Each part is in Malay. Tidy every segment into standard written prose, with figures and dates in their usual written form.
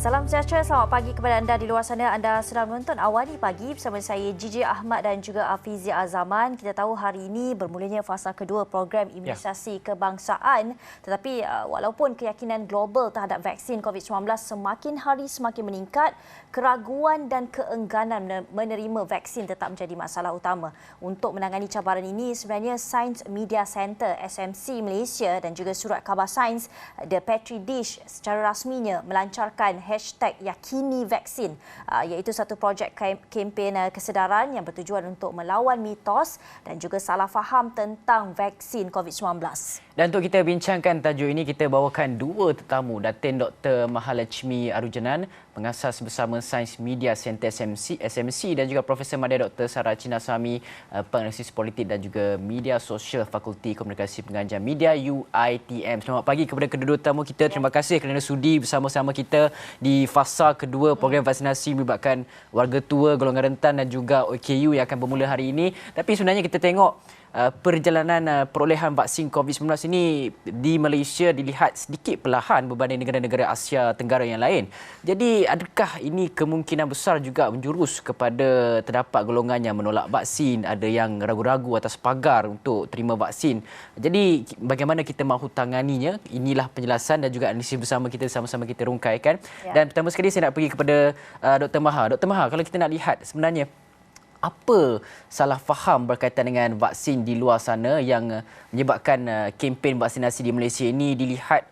Salam sejahtera, selamat pagi kepada anda di luar sana. Anda sedang menonton Awani Pagi bersama saya Gigi Ahmad dan juga Afizia Azaman. Kita tahu hari ini bermulanya fasa kedua program imunisasi kebangsaan. Tetapi walaupun keyakinan global terhadap vaksin COVID-19 semakin hari semakin meningkat, keraguan dan keengganan menerima vaksin tetap menjadi masalah utama. Untuk menangani cabaran ini, sebenarnya Science Media Centre SMC Malaysia dan juga Surat Khabar Sains The Petri Dish secara rasminya melancarkan #Yakini Vaksin, iaitu satu projek kempen kesedaran yang bertujuan untuk melawan mitos dan juga salah faham tentang vaksin COVID-19. Dan untuk kita bincangkan tajuk ini, kita bawakan dua tetamu, Datin Dr. Mahalakshmi Arujanan, pengasas bersama Science Media Centre SMC dan juga Profesor Madya Dr. Sarah Chinnasamy, penganalisis politik dan juga media sosial Fakulti Komunikasi Pengajian Media UiTM. Selamat pagi kepada kedua tetamu kita. Terima kasih kerana sudi bersama-sama kita di fasa kedua program vaksinasi melibatkan warga tua, golongan rentan dan juga OKU yang akan bermula hari ini. Tapi sebenarnya kita tengok perjalanan perolehan vaksin COVID-19 ini di Malaysia dilihat sedikit perlahan berbanding negara-negara Asia Tenggara yang lain. Jadi adakah ini kemungkinan besar juga menjurus kepada terdapat golongan yang menolak vaksin, ada yang ragu-ragu atas pagar untuk terima vaksin. Jadi bagaimana kita mahu tanganinya? Inilah penjelasan dan juga analisis bersama kita, sama-sama kita rungkaikan. Dan pertama sekali saya nak pergi kepada Dr. Maha. Dr. Maha, kalau kita nak lihat sebenarnya apa salah faham berkaitan dengan vaksin di luar sana yang menyebabkan kempen vaksinasi di Malaysia ini dilihat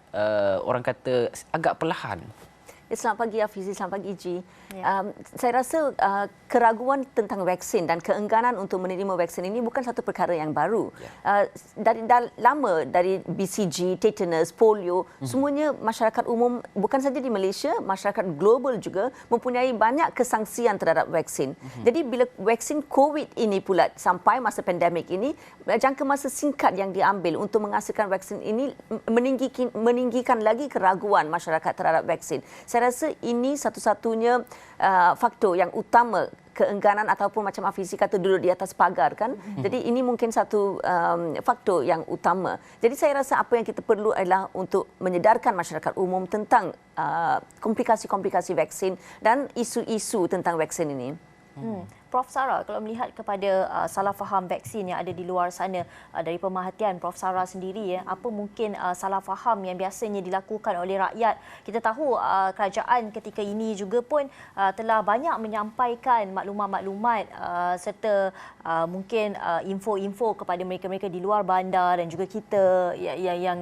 orang kata agak perlahan? Selamat pagi Afizi, selamat pagi Iji. Saya rasa keraguan tentang vaksin dan keengganan untuk menerima vaksin ini bukan satu perkara yang baru. Dari lama, dari BCG, tetanus, polio, semuanya masyarakat umum bukan saja di Malaysia, masyarakat global juga mempunyai banyak kesangsian terhadap vaksin. Jadi bila vaksin COVID ini pula sampai masa pandemik ini, jangka masa singkat yang diambil untuk menghasilkan vaksin ini meninggikan lagi keraguan masyarakat terhadap vaksin. Saya rasa ini satu-satunya faktor yang utama keengganan ataupun macam Afizi kata duduk di atas pagar kan. Jadi ini mungkin satu faktor yang utama. Jadi saya rasa apa yang kita perlu adalah untuk menyedarkan masyarakat umum tentang komplikasi-komplikasi vaksin dan isu-isu tentang vaksin ini. Prof. Sarah, kalau melihat kepada salah faham vaksin yang ada di luar sana, dari pemerhatian Prof. Sarah sendiri, apa mungkin salah faham yang biasanya dilakukan oleh rakyat? Kita tahu kerajaan ketika ini juga pun telah banyak menyampaikan maklumat-maklumat serta mungkin info-info kepada mereka-mereka di luar bandar dan juga kita yang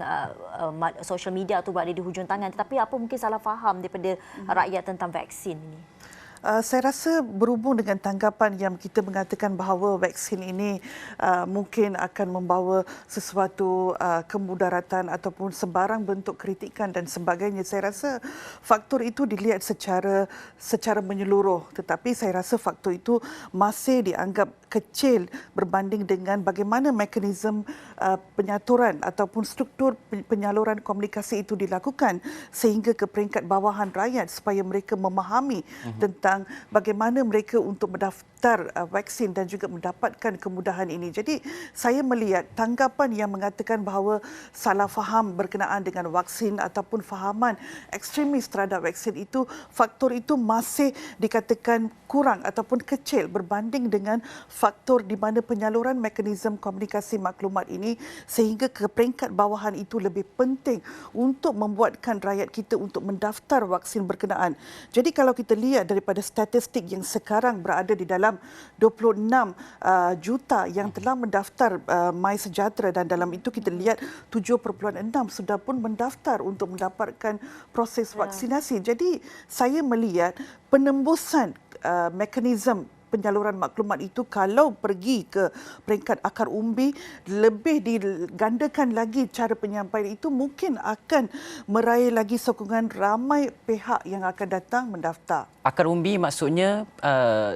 social media tu berada di hujung tangan. Tetapi apa mungkin salah faham daripada rakyat tentang vaksin ini? Saya rasa berhubung dengan tanggapan yang kita mengatakan bahawa vaksin ini mungkin akan membawa sesuatu kemudaratan ataupun sebarang bentuk kritikan dan sebagainya. Saya rasa faktor itu dilihat secara menyeluruh, tetapi saya rasa faktor itu masih dianggap kecil berbanding dengan bagaimana mekanisme penyaturan ataupun struktur penyaluran komunikasi itu dilakukan sehingga ke peringkat bawahan rakyat supaya mereka memahami tentang bagaimana mereka untuk mendaftar vaksin dan juga mendapatkan kemudahan ini. Jadi saya melihat tanggapan yang mengatakan bahawa salah faham berkenaan dengan vaksin ataupun fahaman ekstremis terhadap vaksin itu, faktor itu masih dikatakan kurang ataupun kecil berbanding dengan faktor di mana penyaluran mekanisme komunikasi maklumat ini sehingga ke peringkat bawahan itu lebih penting untuk membuatkan rakyat kita untuk mendaftar vaksin berkenaan. Jadi kalau kita lihat daripada statistik yang sekarang berada di dalam 26 juta yang telah mendaftar MySejahtera dan dalam itu kita lihat 7.6 sudah pun mendaftar untuk mendapatkan proses vaksinasi. Jadi saya melihat penembusan mekanisme penyaluran maklumat itu kalau pergi ke peringkat akar umbi, lebih digandakan lagi cara penyampaian itu, mungkin akan meraih lagi sokongan ramai pihak yang akan datang mendaftar. Akar umbi maksudnya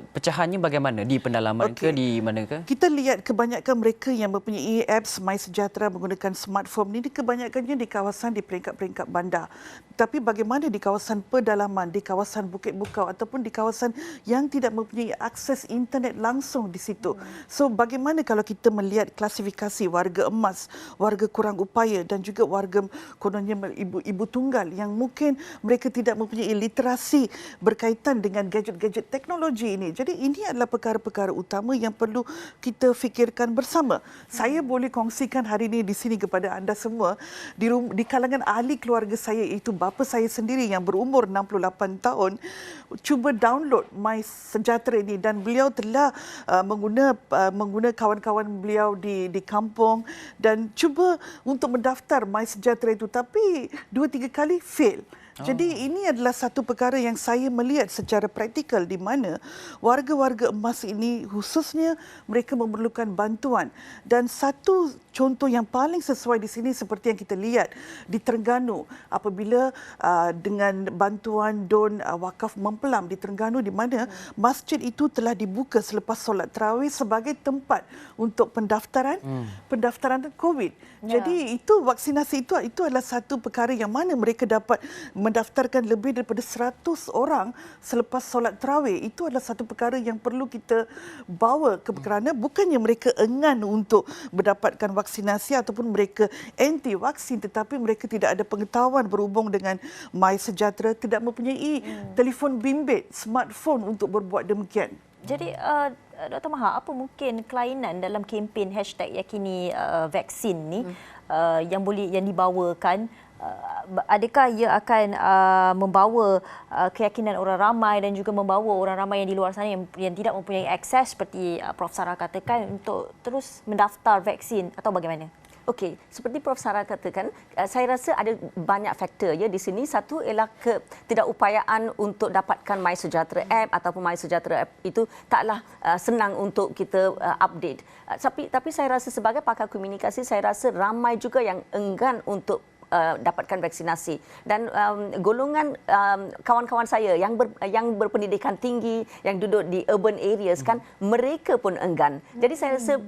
pecahannya bagaimana? Di pendalaman ke di mana ke? Kita lihat kebanyakan mereka yang mempunyai apps MySejahtera menggunakan smartphone ini kebanyakannya di kawasan di peringkat-peringkat bandar. Tapi bagaimana di kawasan pedalaman, di kawasan Bukit Bukau ataupun di kawasan yang tidak mempunyai akses akses internet langsung di situ. So bagaimana kalau kita melihat klasifikasi warga emas, warga kurang upaya dan juga warga kononnya ibu tunggal yang mungkin mereka tidak mempunyai literasi berkaitan dengan gadget-gadget teknologi ini. Jadi ini adalah perkara-perkara utama yang perlu kita fikirkan bersama. Saya boleh kongsikan hari ini di sini kepada anda semua di kalangan ahli keluarga saya, iaitu bapa saya sendiri yang berumur 68 tahun, cuba download MySejahtera ini dan beliau telah mengguna kawan-kawan beliau di kampung dan cuba untuk mendaftar MySejahtera itu, tapi 2-3 kali fail. Jadi ini adalah satu perkara yang saya melihat secara praktikal di mana warga-warga emas ini khususnya mereka memerlukan bantuan. Dan satu contoh yang paling sesuai di sini seperti yang kita lihat di Terengganu apabila dengan bantuan Don Wakaf Mempelam di Terengganu di mana masjid itu telah dibuka selepas solat tarawih sebagai tempat untuk pendaftaran COVID. Jadi itu vaksinasi itu adalah satu perkara yang mana mereka dapat mendaftarkan lebih daripada 100 orang selepas solat tarawih. Itu adalah satu perkara yang perlu kita bawa kerana bukannya mereka enggan untuk mendapatkan vaksinasi ataupun mereka anti vaksin, tetapi mereka tidak ada pengetahuan berhubung dengan MySejahtera, tidak mempunyai telefon bimbit, smartphone untuk berbuat demikian. Jadi Dr. Maha, apa mungkin kelainan dalam kempen #yakini vaksin ni yang dibawakan? Adakah ia akan membawa keyakinan orang ramai dan juga membawa orang ramai yang di luar sana yang tidak mempunyai akses seperti Prof. Sarah katakan untuk terus mendaftar vaksin atau bagaimana? Okey, seperti Prof. Sarah katakan, saya rasa ada banyak faktor ya di sini. Satu ialah ketidakupayaan untuk dapatkan MySejahtera app ataupun MySejahtera app itu taklah senang untuk kita update. Tapi saya rasa sebagai pakar komunikasi, saya rasa ramai juga yang enggan untuk dapatkan vaksinasi dan golongan kawan-kawan saya yang berpendidikan tinggi yang duduk di urban areas kan mereka pun enggan. Jadi saya rasa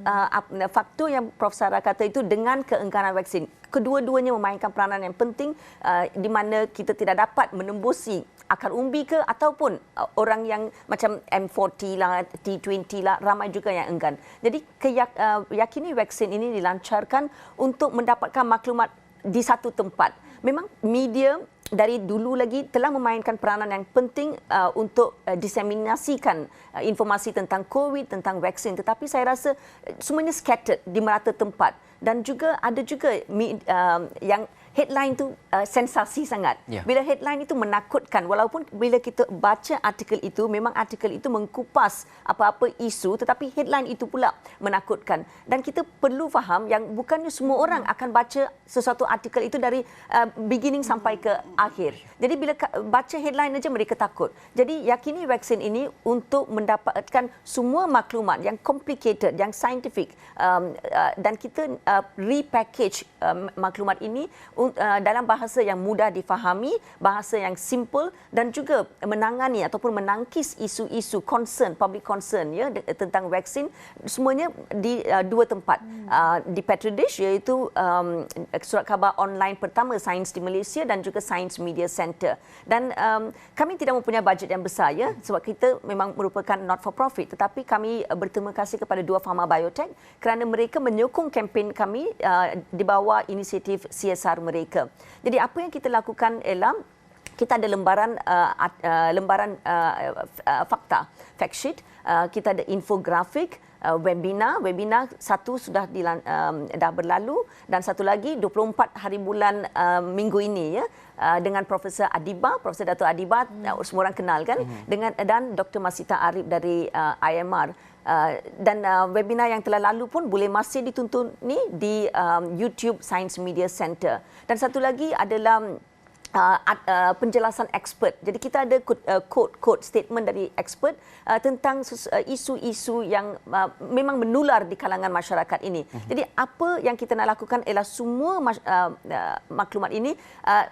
faktor yang Prof. Sarah kata itu dengan keengganan vaksin, kedua-duanya memainkan peranan yang penting di mana kita tidak dapat menembusi akar umbi ke ataupun orang yang macam M40 lah, T20 lah, ramai juga yang enggan. Jadi yakini vaksin ini dilancarkan untuk mendapatkan maklumat di satu tempat. Memang media dari dulu lagi telah memainkan peranan yang penting untuk diseminasikan informasi tentang COVID, tentang vaksin. Tetapi saya rasa semuanya scattered di merata tempat. Dan juga ada juga yang headline itu sensasi sangat. Bila headline itu menakutkan, walaupun bila kita baca artikel itu, memang artikel itu mengkupas apa-apa isu, tetapi headline itu pula menakutkan. Dan kita perlu faham yang bukannya semua orang akan baca sesuatu artikel itu dari beginning sampai ke akhir. Jadi bila baca headline saja mereka takut. Jadi yakini vaksin ini untuk mendapatkan semua maklumat yang complicated, yang scientific, dan kita repackage maklumat ini dalam bahasa yang mudah difahami, bahasa yang simple dan juga menangani ataupun menangkis isu-isu concern, public concern ya tentang vaksin, semuanya di dua tempat. Di Petri Dish, iaitu surat khabar online pertama sains di Malaysia dan juga Science Media Centre. Dan kami tidak mempunyai bajet yang besar ya sebab kita memang merupakan not for profit, tetapi kami berterima kasih kepada dua pharma biotech kerana mereka menyokong kempen kami di bawah inisiatif CSR mereka. Jadi apa yang kita lakukan ialah kita ada lembaran fakta, fact sheet, kita ada infografik, webinar satu sudah dah berlalu dan satu lagi 24 hari bulan minggu ini ya dengan Profesor Dato' Adiba, semua orang kenal kan, dan Dr. Masita Arif dari IMR. Dan webinar yang telah lalu pun boleh masih ditonton ni di YouTube Science Media Centre. Dan satu lagi adalah penjelasan expert. Jadi kita ada quote statement dari expert tentang isu-isu yang memang menular di kalangan masyarakat ini. Jadi apa yang kita nak lakukan ialah semua maklumat ini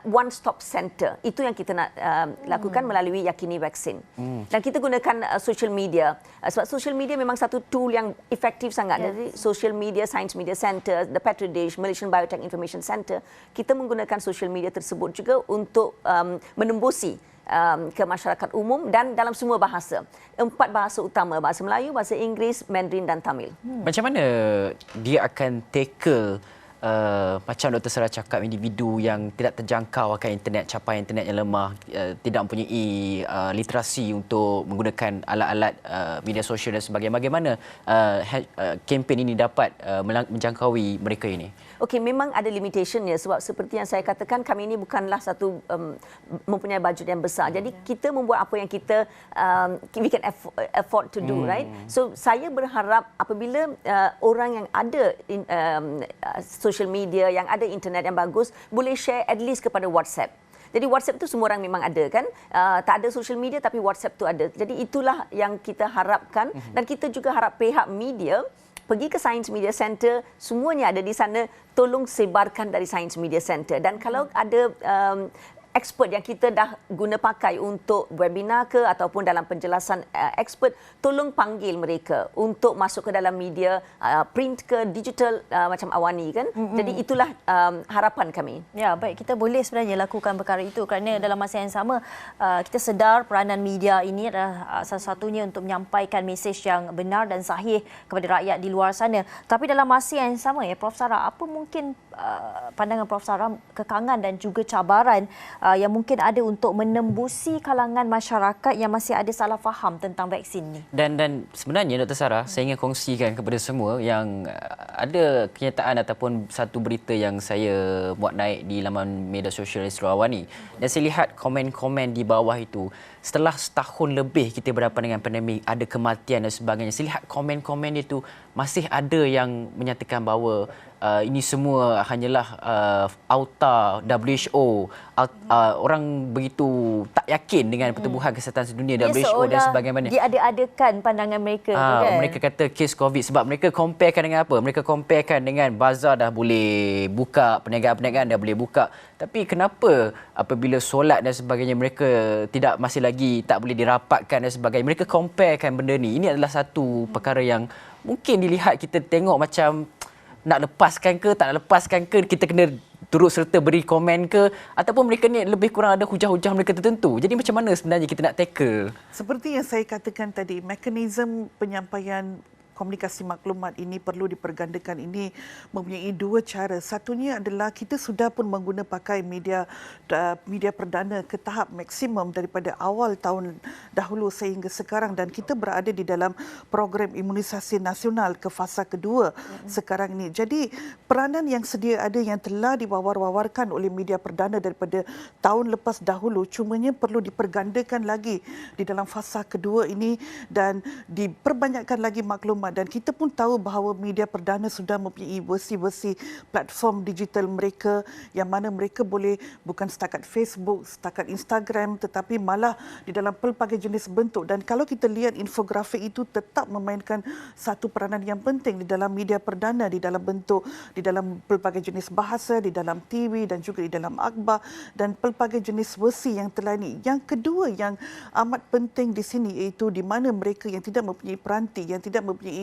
one stop center. Itu yang kita nak lakukan melalui yakini vaksin. Dan kita gunakan social media. Sebab social media memang satu tool yang efektif sangat. Jadi social media, Science Media Centre, the Petri Dish, Malaysian Biotech Information Centre, kita menggunakan social media tersebut juga untuk menembusi ke masyarakat umum dan dalam semua bahasa. 4 bahasa utama, bahasa Melayu, bahasa Inggeris, Mandarin dan Tamil. Macam mana dia akan tackle macam Dr. Sarah cakap, individu yang tidak terjangkau akan internet, capaian internet yang lemah, tidak mempunyai literasi untuk menggunakan alat-alat media sosial dan sebagainya. Bagaimana kempen ini dapat menjangkaui mereka ini? Okey, memang ada limitationnya sebab seperti yang saya katakan, kami ini bukanlah satu mempunyai bajet yang besar. Jadi kita membuat apa yang kita we can afford to do, right? So saya berharap apabila orang yang ada social media, yang ada internet yang bagus, boleh share at least kepada WhatsApp. Jadi WhatsApp tu semua orang memang ada kan. Tak ada social media tapi WhatsApp tu ada. Jadi itulah yang kita harapkan dan kita juga harap pihak media pergi ke Science Media Center, semuanya ada di sana, tolong sebarkan dari Science Media Center. Dan kalau ada expert yang kita dah guna pakai untuk webinar ke ataupun dalam penjelasan expert, tolong panggil mereka untuk masuk ke dalam media print ke digital macam Awani kan. Jadi itulah harapan kami. Ya, baik, kita boleh sebenarnya lakukan perkara itu kerana dalam masa yang sama kita sedar peranan media ini adalah salah satunya untuk menyampaikan mesej yang benar dan sahih kepada rakyat di luar sana. Tapi dalam masa yang sama ya Prof Sarah, apa mungkin pandangan Prof Sarah kekangan dan juga cabaran yang mungkin ada untuk menembusi kalangan masyarakat yang masih ada salah faham tentang vaksin ni? Dan sebenarnya Dr. Sarah, saya ingin kongsikan kepada semua yang ada kenyataan ataupun satu berita yang saya buat naik di laman media sosial Astro Awani. Dan saya lihat komen-komen di bawah itu. Setelah setahun lebih kita berhadapan dengan pandemik, ada kematian dan sebagainya. Saya lihat komen-komen itu masih ada yang menyatakan bahawa ini semua hanyalah auta WHO. Orang begitu tak yakin dengan Pertubuhan Kesihatan Sedunia, WHO dan sebagainya. Dia ada-adakan pandangan mereka kan? Mereka kata kes COVID sebab mereka comparekan dengan apa? Mereka comparekan dengan bazar dah boleh buka, perniagaan-perniagaan dah boleh buka. Tapi kenapa apabila solat dan sebagainya mereka masih lagi tak boleh dirapatkan dan sebagainya? Mereka comparekan benda ni. Ini adalah satu perkara yang mungkin dilihat kita tengok macam nak lepaskan ke, tak nak lepaskan ke, kita kena turut serta beri komen ke, ataupun mereka ni lebih kurang ada hujah-hujah mereka tertentu. Jadi macam mana sebenarnya kita nak tackle? Seperti yang saya katakan tadi, mekanisme penyampaian komunikasi maklumat ini perlu dipergandakan. Ini mempunyai 2 cara. Satunya adalah kita sudah pun mengguna pakai media perdana ke tahap maksimum daripada awal tahun dahulu sehingga sekarang, dan kita berada di dalam program imunisasi nasional ke fasa kedua sekarang ini. Jadi peranan yang sedia ada yang telah diwawar-wawarkan oleh media perdana daripada tahun lepas dahulu, cumanya perlu dipergandakan lagi di dalam fasa kedua ini dan diperbanyakkan lagi maklumat. Dan kita pun tahu bahawa media perdana sudah mempunyai versi-versi platform digital mereka yang mana mereka boleh bukan setakat Facebook, setakat Instagram, tetapi malah di dalam pelbagai jenis bentuk. Dan kalau kita lihat infografik itu tetap memainkan satu peranan yang penting di dalam media perdana, di dalam bentuk, di dalam pelbagai jenis bahasa, di dalam TV dan juga di dalam akhbar dan pelbagai jenis versi yang telah ini. Yang kedua yang amat penting di sini iaitu di mana mereka yang tidak mempunyai peranti, yang tidak mempunyai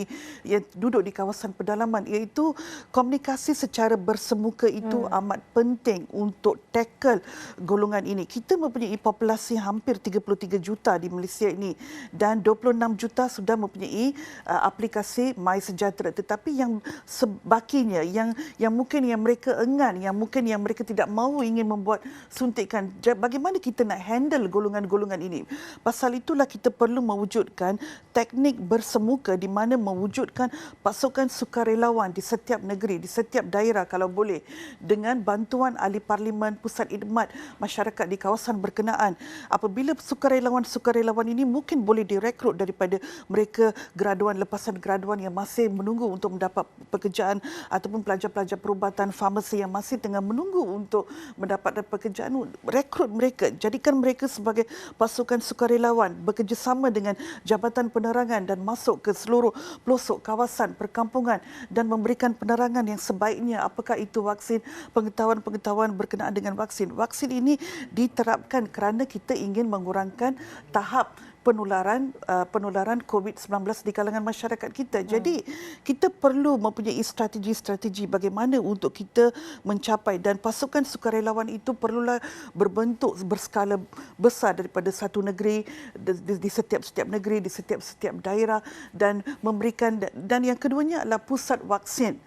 yang duduk di kawasan pedalaman, iaitu komunikasi secara bersemuka itu amat penting untuk tackle golongan ini. Kita mempunyai populasi hampir 33 juta di Malaysia ini dan 26 juta sudah mempunyai aplikasi MySejahtera, tetapi yang sebakinya yang mungkin yang mereka enggan, yang mungkin yang mereka tidak mahu ingin membuat suntikan. Bagaimana kita nak handle golongan-golongan ini? Pasal itulah kita perlu mewujudkan teknik bersemuka di mana mewujudkan pasukan sukarelawan di setiap negeri, di setiap daerah kalau boleh, dengan bantuan ahli parlimen, pusat khidmat masyarakat di kawasan berkenaan. Apabila sukarelawan-sukarelawan ini mungkin boleh direkrut daripada mereka graduan, lepasan graduan yang masih menunggu untuk mendapat pekerjaan ataupun pelajar-pelajar perubatan, farmasi yang masih tengah menunggu untuk mendapatkan pekerjaan, rekrut mereka, jadikan mereka sebagai pasukan sukarelawan, bekerjasama dengan Jabatan Penerangan dan masuk ke seluruh pelosok kawasan perkampungan dan memberikan penerangan yang sebaiknya apakah itu vaksin, pengetahuan-pengetahuan berkenaan dengan vaksin. Vaksin ini diterapkan kerana kita ingin mengurangkan tahap penularan COVID-19 di kalangan masyarakat kita. Jadi kita perlu mempunyai strategi-strategi bagaimana untuk kita mencapai, dan pasukan sukarelawan itu perlulah berbentuk berskala besar daripada satu negeri, di setiap negeri, di setiap daerah, dan memberikan, dan yang keduanya adalah pusat vaksin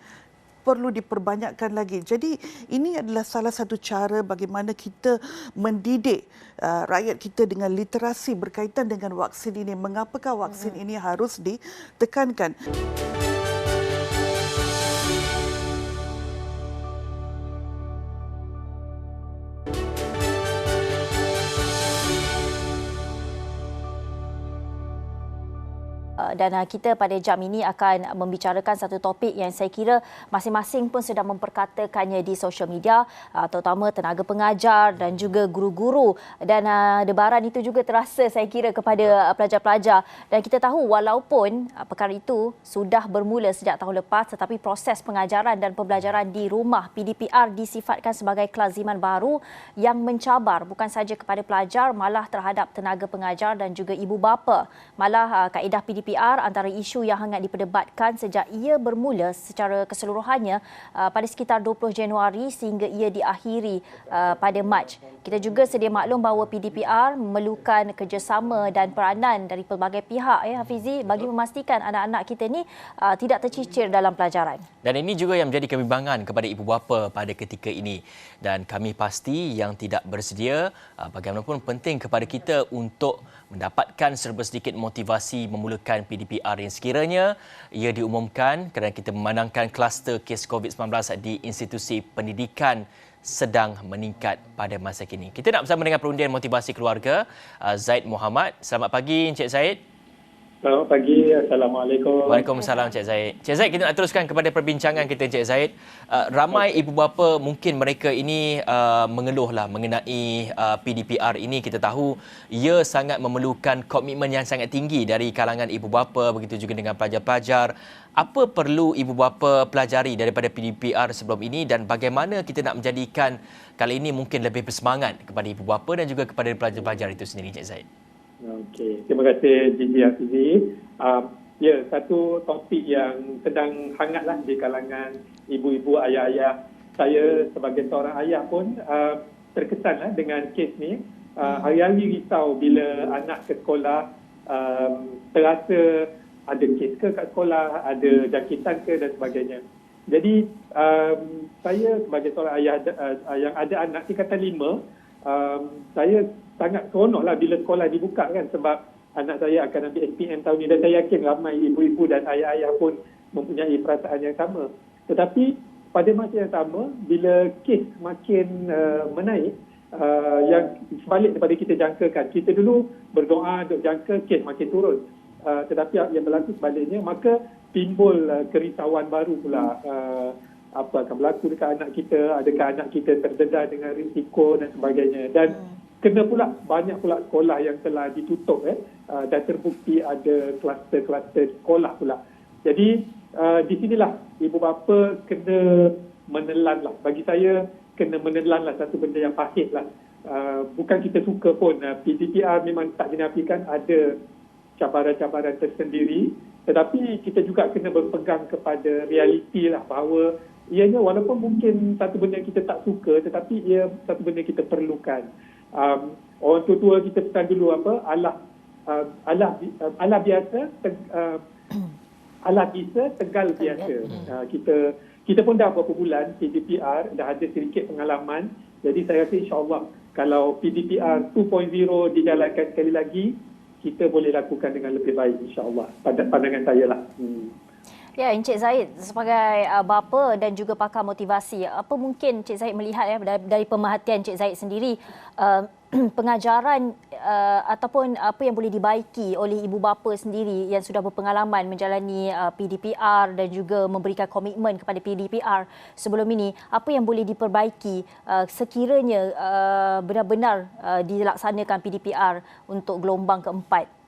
perlu diperbanyakkan lagi. Jadi ini adalah salah satu cara bagaimana kita mendidik rakyat kita dengan literasi berkaitan dengan vaksin ini. Mengapakah vaksin ini harus ditekankan? Dan kita pada jam ini akan membicarakan satu topik yang saya kira masing-masing pun sedang memperkatakannya di sosial media, terutama tenaga pengajar dan juga guru-guru, dan debaran itu juga terasa saya kira kepada pelajar-pelajar. Dan kita tahu walaupun perkara itu sudah bermula sejak tahun lepas, tetapi proses pengajaran dan pembelajaran di rumah PDPR disifatkan sebagai kelaziman baru yang mencabar bukan sahaja kepada pelajar, malah terhadap tenaga pengajar dan juga ibu bapa. Malah kaedah PDPR antara isu yang hangat diperdebatkan sejak ia bermula secara keseluruhannya pada sekitar 20 Januari sehingga ia diakhiri pada Mac. Kita juga sedia maklum bahawa PDPR memerlukan kerjasama dan peranan dari pelbagai pihak, Hafizi, bagi memastikan anak-anak kita ni tidak tercicir dalam pelajaran. Dan ini juga yang menjadi kebimbangan kepada ibu bapa pada ketika ini. Dan kami pasti yang tidak bersedia, bagaimanapun penting kepada kita untuk mendapatkan serba sedikit motivasi memulakan PDPR yang sekiranya ia diumumkan kerana kita memandangkan kluster kes COVID-19 di institusi pendidikan sedang meningkat pada masa kini. Kita nak bersama dengan perundian motivasi keluarga, Zaid Muhammad. Selamat pagi Encik Zaid. Selamat pagi. Assalamualaikum. Waalaikumsalam Encik Zaid. Encik Zaid, kita nak teruskan kepada perbincangan kita Encik Zaid. Ramai ibu bapa mungkin mereka ini mengeluhlah mengenai PDPR ini. Kita tahu ia sangat memerlukan komitmen yang sangat tinggi dari kalangan ibu bapa, begitu juga dengan pelajar-pelajar. Apa perlu ibu bapa pelajari daripada PDPR sebelum ini, dan bagaimana kita nak menjadikan kali ini mungkin lebih bersemangat kepada ibu bapa dan juga kepada pelajar-pelajar itu sendiri Encik Zaid? Okey, terima kasih Gigi Hafizi. Ya, satu topik yang sedang hangatlah di kalangan ibu-ibu, ayah-ayah. Saya sebagai seorang ayah pun terkesanlah dengan kes ni. Hari-hari risau bila anak ke sekolah, terasa ada kes ke kat sekolah, ada jangkitan ke dan sebagainya. Jadi saya sebagai seorang ayah yang ada anak tingkatan 5, saya sangat seronoklah bila sekolah dibuka kan, sebab anak saya akan ambil SPM tahun ni, dan saya yakin ramai ibu-ibu dan ayah-ayah pun mempunyai perasaan yang sama. Tetapi pada masa yang sama, bila kes makin menaik, yang sebalik daripada kita jangkakan, kita dulu berdoa untuk jangka kes makin turun. Tetapi yang berlaku sebaliknya, maka timbul kerisauan baru pula. Apa akan berlaku dekat anak kita, adakah anak kita terdedah dengan risiko dan sebagainya. Dan kena pula banyak pula sekolah yang telah ditutup dan terbukti ada kluster-kluster sekolah pula. Jadi di sinilah ibu bapa kena menelanlah. Bagi saya kena menelanlah satu benda yang pahitlah. Bukan kita suka pun, PDPR memang tak dinafikan ada cabaran-cabaran tersendiri, tetapi kita juga kena berpegang kepada realiti lah, bahawa ianya walaupun mungkin satu benda yang kita tak suka, tetapi ia satu benda yang kita perlukan. Orang tua-tua kita pesan dulu apa, Allah biasa, Allah bisa, tegal biasa. Kita pun dah beberapa bulan PDPR, dah ada sedikit pengalaman. Jadi saya rasa insya-Allah kalau PDPR 2.0 dijalankan sekali lagi, kita boleh lakukan dengan lebih baik insya-Allah. Pada pandangan saya lah. Ya, Encik Zaid sebagai bapa dan juga pakar motivasi, apa mungkin Encik Zaid melihat dari pemerhatian Encik Zaid sendiri, pengajaran ataupun apa yang boleh dibaiki oleh ibu bapa sendiri yang sudah berpengalaman menjalani PDPR dan juga memberikan komitmen kepada PDPR sebelum ini, apa yang boleh diperbaiki sekiranya benar-benar dilaksanakan PDPR untuk gelombang keempat?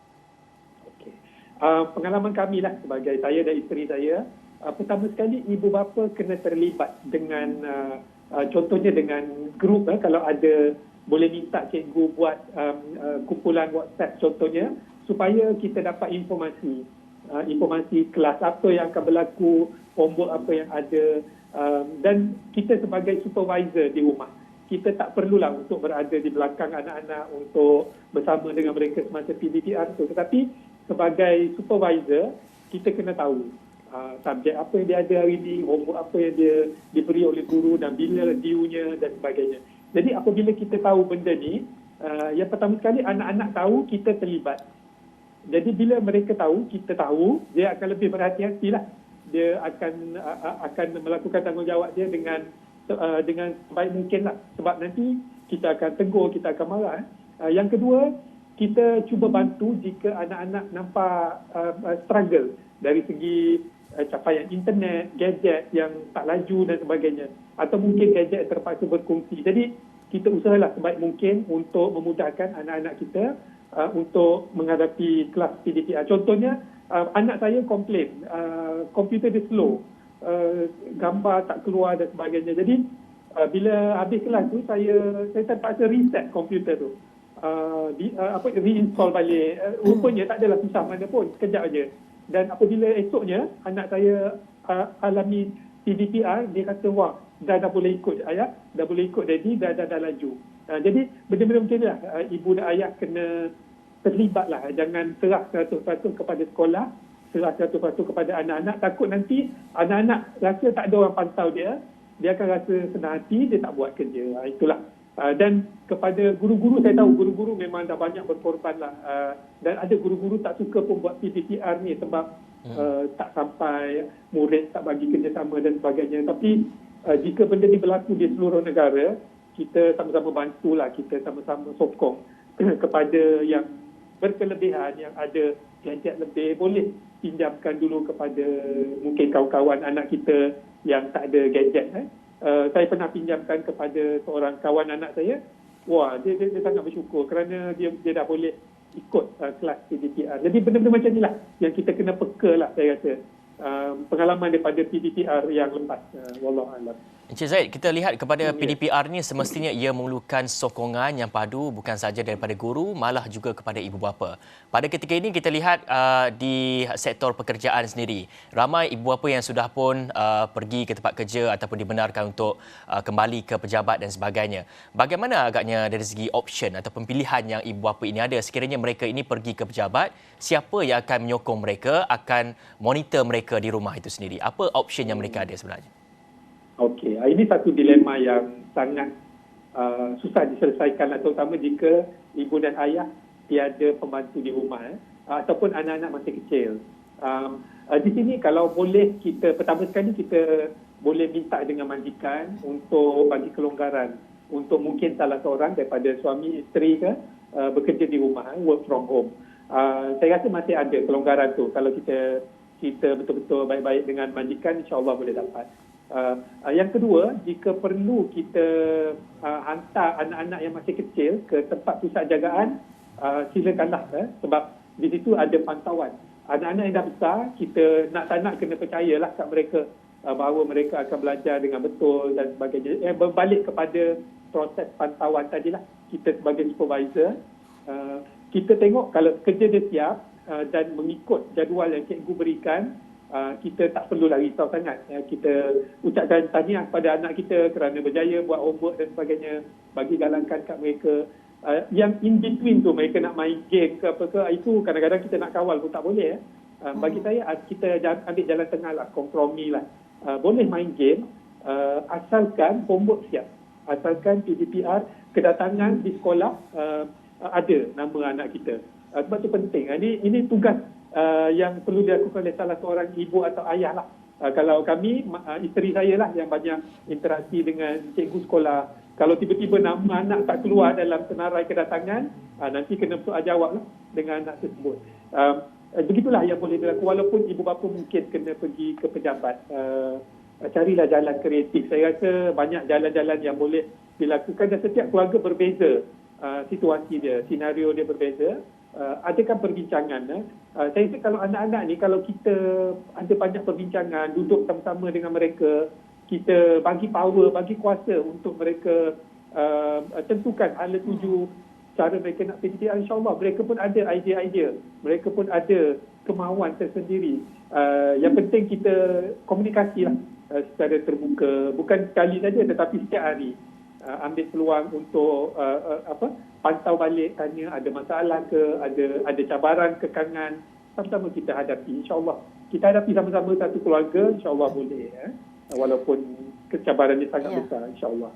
Pengalaman kami lah sebagai saya dan isteri saya, pertama sekali ibu bapa kena terlibat dengan contohnya dengan grup, kalau ada boleh minta cikgu buat kumpulan WhatsApp contohnya, supaya kita dapat informasi kelas apa yang akan berlaku, homework apa yang ada, dan kita sebagai supervisor di rumah, kita tak perlulah untuk berada di belakang anak-anak untuk bersama dengan mereka semasa PDPR tu, tetapi sebagai supervisor kita kena tahu subjek apa yang dia ada hari ini, homework apa yang dia diberi oleh guru dan bila due-nya dan sebagainya. Jadi apabila kita tahu benda ni, yang pertama sekali anak-anak tahu kita terlibat. Jadi bila mereka tahu, kita tahu, dia akan lebih berhati-hatilah. Dia akan melakukan tanggungjawab dia dengan sebaik mungkin lah. Sebab nanti kita akan tegur, kita akan marah. Yang kedua, kita cuba bantu jika anak-anak nampak struggle dari segi capaian internet, gadget yang tak laju dan sebagainya. Atau mungkin gadget terpaksa berkongsi. Jadi kita usahalah sebaik mungkin untuk memudahkan anak-anak kita untuk menghadapi kelas PDPR. Contohnya, anak saya komplain, komputer dia slow, gambar tak keluar dan sebagainya. Jadi, bila habis kelas tu, saya terpaksa reset komputer tu. Reinstall balik. Rupanya tak adalah susah mana pun, sekejap aja. Dan apabila esoknya, anak saya alami PDPR, dia kata, wah, dah boleh ikut ayah, dah boleh ikut daddy, dah laju. Jadi, benda-benda macam ni lah. Ibu dan ayah kena terlibatlah. Jangan serah 100% kepada sekolah, serah 100% kepada anak-anak. Takut nanti anak-anak rasa tak ada orang pantau dia akan rasa senang hati, dia tak buat kerja. Itulah. Dan kepada guru-guru, saya tahu guru-guru memang dah banyak berkorban lah. Dan ada guru-guru tak suka pun buat PDPR ni sebab tak sampai, murid tak bagi kerjasama dan sebagainya. Tapi jika benda ni berlaku di seluruh negara, kita sama-sama bantulah, kita sama-sama sokong kepada yang berkelebihan, yang ada gadget lebih, boleh pinjamkan dulu kepada mungkin kawan-kawan anak kita yang tak ada gadget. Saya pernah pinjamkan kepada seorang kawan anak saya. Wah, dia sangat bersyukur kerana dia dah boleh ikut kelas PDPR. Jadi benda-benda macam inilah yang kita kena peka lah, saya rasa. Pengalaman daripada PDPR yang lepas. Wallahualam. Encik Zaid, kita lihat kepada PDPR ni semestinya ia memerlukan sokongan yang padu bukan sahaja daripada guru, malah juga kepada ibu bapa. Pada ketika ini kita lihat di sektor pekerjaan sendiri, ramai ibu bapa yang sudah pun pergi ke tempat kerja ataupun dibenarkan untuk kembali ke pejabat dan sebagainya. Bagaimana agaknya dari segi option ataupun pilihan yang ibu bapa ini ada sekiranya mereka ini pergi ke pejabat, siapa yang akan menyokong mereka, akan monitor mereka di rumah itu sendiri? Apa option yang mereka ada sebenarnya? Okey, ini satu dilema yang sangat susah diselesaikan, terutama jika ibu dan ayah tiada pembantu di rumah ataupun anak-anak masih kecil. Di sini kalau boleh kita, pertama sekali kita boleh minta dengan majikan untuk bagi kelonggaran untuk mungkin salah seorang daripada suami isteri ke bekerja di rumah, work from home. Saya rasa masih ada kelonggaran tu. Kalau kita betul-betul baik-baik dengan majikan, insya-Allah boleh dapat. Yang kedua, jika perlu kita hantar anak-anak yang masih kecil ke tempat pusat jagaan, silakanlah, sebab di situ ada pantauan. Anak-anak yang dah besar, kita nak tak nak kena percayalah kat mereka bahawa mereka akan belajar dengan betul dan sebagainya. Berbalik kepada proses pantauan tadilah, kita sebagai supervisor, kita tengok kalau kerja dia siap dan mengikut jadual yang cikgu berikan, kita tak perlulah risau sangat. Kita ucapkan tahniah kepada anak kita kerana berjaya buat homework dan sebagainya, bagi galangkan kat mereka. Yang in between tu, mereka nak main game ke apa ke, itu kadang-kadang kita nak kawal pun tak boleh. Bagi saya, kita ambil jalan tengah lah, kompromi lah. Boleh main game, asalkan homework siap, asalkan PDPR kedatangan di sekolah ada nama anak kita. Sebab itu penting. Ini tugas yang perlu dilakukan oleh salah seorang ibu atau ayah lah. Kalau kami, isteri saya lah yang banyak interaksi dengan cikgu sekolah. Kalau tiba-tiba nama anak tak keluar dalam senarai kedatangan, nanti kena bersoal jawab lah dengan anak tersebut. Begitulah yang boleh dilakukan. Walaupun ibu bapa mungkin kena pergi ke pejabat. Carilah jalan kreatif. Saya rasa banyak jalan-jalan yang boleh dilakukan dan setiap keluarga berbeza situasi dia, senario dia berbeza. Adakah perbincangan? Saya rasa kalau anak-anak ni, kalau kita ada banyak perbincangan, duduk sama-sama dengan mereka, kita bagi power, bagi kuasa untuk mereka tentukan hala tuju cara mereka nak PDPR, insyaAllah mereka pun ada idea-idea, mereka pun ada kemahuan tersendiri. Yang penting kita komunikasi lah secara terbuka, bukan sekali saja tetapi setiap hari. Ambil peluang untuk pantau balik, tanya ada masalah ke, ada cabaran, kekangan, sama-sama kita hadapi. InsyaAllah kita hadapi sama-sama satu keluarga, insyaAllah boleh. Walaupun kecabarannya sangat besar, insyaAllah.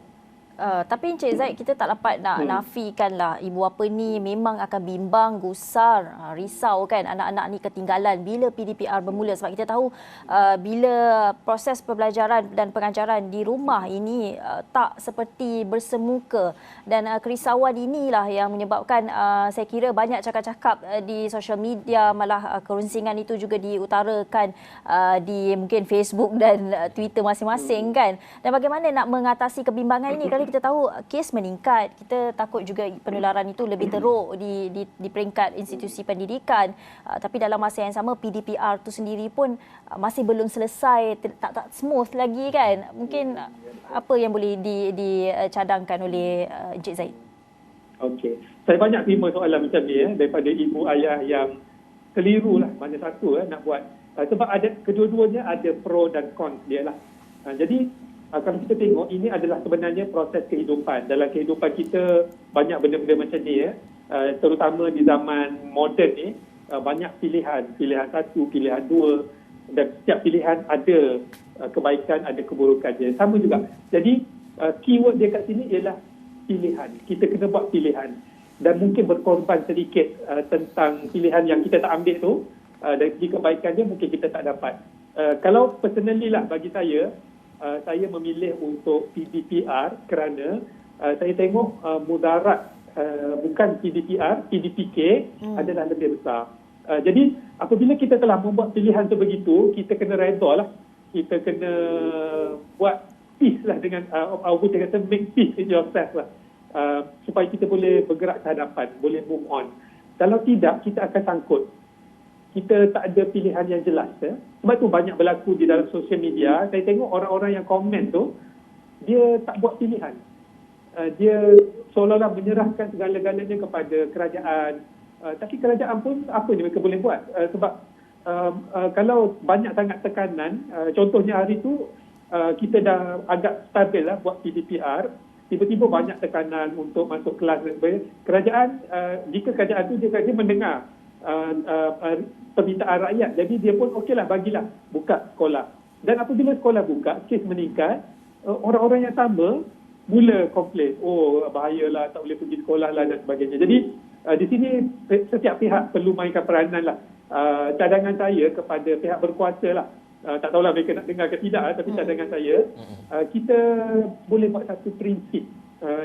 Tapi Encik Zaid, kita tak dapat nak nafikan lah ibu bapa ni memang akan bimbang, gusar, risau kan anak-anak ni ketinggalan bila PDPR bermula. Sebab kita tahu bila proses pembelajaran dan pengajaran di rumah ini tak seperti bersemuka. Dan kerisauan inilah yang menyebabkan saya kira banyak cakap-cakap di sosial media, malah kerunsingan itu juga diutarakan di mungkin Facebook dan Twitter masing-masing kan. Dan bagaimana nak mengatasi kebimbangan ini? Kalau kita tahu kes meningkat, kita takut juga penularan itu lebih teruk di peringkat institusi pendidikan. Tapi dalam masa yang sama PDPR itu sendiri pun masih belum selesai, tak smooth lagi kan. Mungkin apa yang boleh dicadangkan oleh Encik Zaid? Okey. Saya banyak terima soalan macam ni daripada ibu ayah yang keliru lah mana satu nak buat. Sebab ada kedua-duanya ada pro dan con dia lah. Jadi kalau kita tengok, ini adalah sebenarnya proses kehidupan. Dalam kehidupan kita banyak benda-benda macam ni terutama di zaman moden ni, banyak pilihan. Pilihan satu, pilihan dua, dan setiap pilihan ada kebaikan, ada keburukannya. Sama juga. Jadi keyword dia kat sini ialah pilihan. Kita kena buat pilihan. Dan mungkin berkorban sedikit tentang pilihan yang kita tak ambil tu. Dari segi kebaikan dia mungkin kita tak dapat. Kalau personally lah bagi saya memilih untuk PDPR kerana saya tengok mudarat bukan PDPR, PDPK adalah lebih besar. Jadi apabila kita telah membuat pilihan tu begitu, kita kena redha lah. Kita kena buat peace lah dengan kita kata make peace with yourself lah. Supaya kita boleh bergerak ke hadapan, boleh move on. Kalau tidak, kita akan sangkut. Kita tak ada pilihan yang jelas. Sebab tu banyak berlaku di dalam sosial media. Saya tengok orang-orang yang komen tu, dia tak buat pilihan. Dia seolah-olah menyerahkan segala-galanya kepada kerajaan. Tapi kerajaan pun apa yang mereka boleh buat? Sebab kalau banyak sangat tekanan, contohnya hari tu kita dah agak stabil lah buat PDPR, tiba-tiba banyak tekanan untuk masuk kelas dan sebagainya. Kerajaan, jika kerajaan tu dia mendengar permintaan rakyat. Jadi dia pun okeylah, bagilah buka sekolah. Dan apabila sekolah buka, kes meningkat, orang-orang yang sama mula komplain, bahayalah, tak boleh pergi sekolah lah dan sebagainya. Jadi di sini setiap pihak perlu mainkan peranan lah. Cadangan saya kepada pihak berkuasa lah, tak tahulah mereka nak dengar ke tidak, tapi cadangan saya, kita boleh buat satu prinsip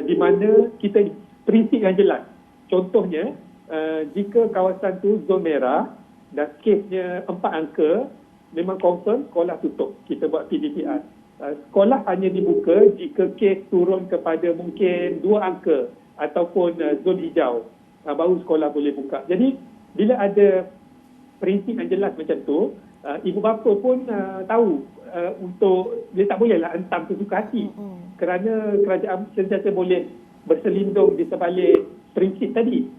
di mana kita prinsip yang jelas. Contohnya, jika kawasan tu zon merah dan kesnya 4 angka, memang confirm sekolah tutup. Kita buat PDPR. Sekolah hanya dibuka jika kes turun kepada mungkin 2 angka ataupun zon hijau, baru sekolah boleh buka. Jadi bila ada prinsip yang jelas macam tu, ibu bapa pun tahu untuk dia tak bolehlah hentam sesuka hati, kerana kerajaan sentiasa boleh berselindung di sebalik prinsip tadi.